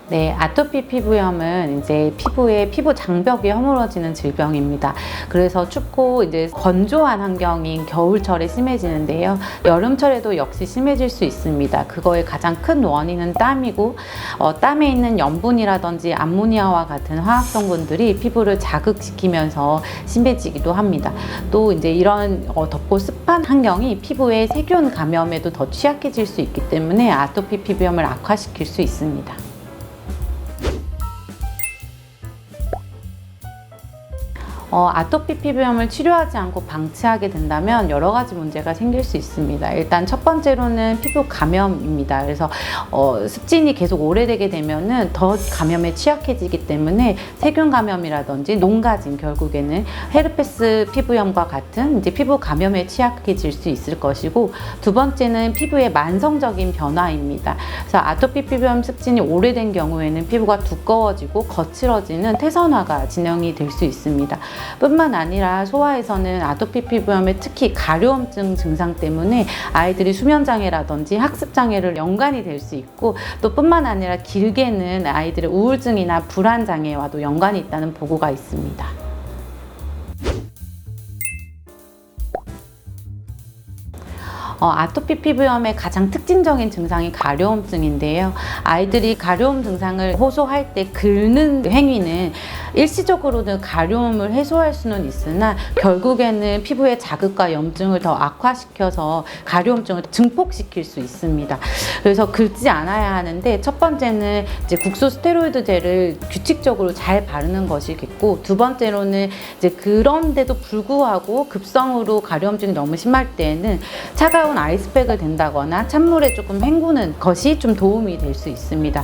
네, 아토피 피부염은 이제 피부 장벽이 허물어지는 질병입니다. 그래서 춥고 이제 건조한 환경인 겨울철에 심해지는데요. 여름철에도 역시 심해질 수 있습니다. 그거의 가장 큰 원인은 땀이고, 땀에 있는 염분이라든지 암모니아와 같은 화학 성분들이 피부를 자극시키면서 심해지기도 합니다. 또 이제 이런 덥고 습한 환경이 피부의 세균 감염에도 더 취약해질 수 있기 때문에 아토피 피부염을 악화시킬 수 있습니다. 아토피 피부염을 치료하지 않고 방치하게 된다면 여러 가지 문제가 생길 수 있습니다. 일단 첫 번째로는 피부 감염입니다. 그래서 습진이 계속 오래되게 되면은 더 감염에 취약해지기 때문에 세균 감염이라든지 농가진, 결국에는 헤르페스 피부염과 같은 이제 피부 감염에 취약해질 수 있을 것이고, 두 번째는 피부의 만성적인 변화입니다. 그래서 아토피 피부염 습진이 오래된 경우에는 피부가 두꺼워지고 거칠어지는 태선화가 진행이 될 수 있습니다. 뿐만 아니라 소아에서는 아토피 피부염의 특히 가려움증 증상 때문에 아이들이 수면장애라든지 학습장애를 연관이 될 수 있고, 또 뿐만 아니라 길게는 아이들의 우울증이나 불안장애와도 연관이 있다는 보고가 있습니다. 아토피 피부염의 가장 특징적인 증상이 가려움증인데요. 아이들이 가려움 증상을 호소할 때 긁는 행위는 일시적으로는 가려움을 해소할 수는 있으나 결국에는 피부의 자극과 염증을 더 악화시켜서 가려움증을 증폭시킬 수 있습니다. 그래서 긁지 않아야 하는데, 첫 번째는 이제 국소 스테로이드 젤을 규칙적으로 잘 바르는 것이겠고, 두 번째로는 이제 그런데도 불구하고 급성으로 가려움증이 너무 심할 때에는 차가운 아이스팩을 댄다거나 찬물에 조금 헹구는 것이 좀 도움이 될 수 있습니다.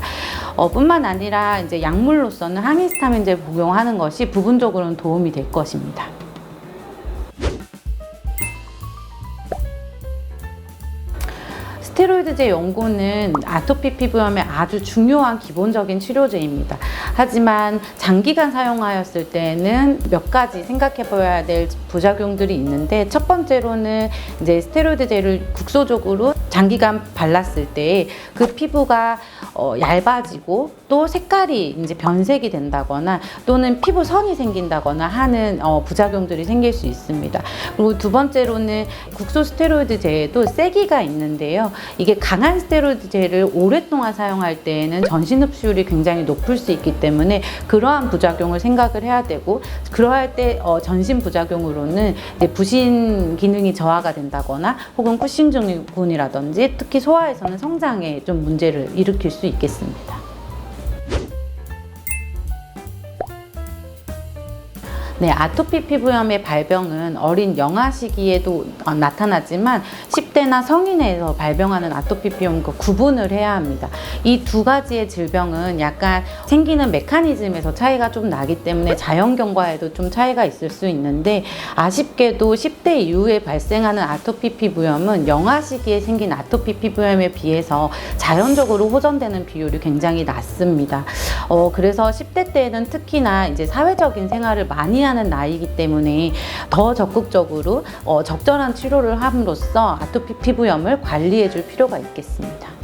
뿐만 아니라 이제 약물로서는 항히스타민제 복용하는 것이 부분적으로는 도움이 될 것입니다. 스테로이드제 연고는 아토피 피부염의 아주 중요한 기본적인 치료제입니다. 하지만 장기간 사용하였을 때는 몇 가지 생각해 봐야 될 부작용들이 있는데, 첫 번째로는 이제 스테로이드제를 국소적으로 장기간 발랐을 때 그 피부가 얇아지고 또 색깔이 이제 변색이 된다거나 또는 피부선이 생긴다거나 하는 부작용들이 생길 수 있습니다. 그리고 두 번째로는 국소 스테로이드제에도 세기가 있는데요. 이게 강한 스테로이드제를 오랫동안 사용할 때에는 전신 흡수율이 굉장히 높을 수 있기 때문에 그러한 부작용을 생각을 해야 되고, 그러할 때 전신 부작용으로는 이제 부신 기능이 저하가 된다거나 혹은 쿠싱 증후군이라든지 특히 소아에서는 성장에 좀 문제를 일으킬 수 있겠습니다. 네, 아토피 피부염의 발병은 어린 영아 시기에도 나타나지만 10대나 성인에서 발병하는 아토피 피부염과 구분을 해야 합니다. 이 두 가지의 질병은 약간 생기는 메커니즘에서 차이가 좀 나기 때문에 자연 경과에도 좀 차이가 있을 수 있는데, 아쉽게도 10대 이후에 발생하는 아토피 피부염은 영아 시기에 생긴 아토피 피부염에 비해서 자연적으로 호전되는 비율이 굉장히 낮습니다. 그래서 10대 때에는 특히나 이제 사회적인 생활을 많이 하는 나이이기 때문에 더 적극적으로 적절한 치료를 함으로써 아토피 피부염을 관리해 줄 필요가 있겠습니다.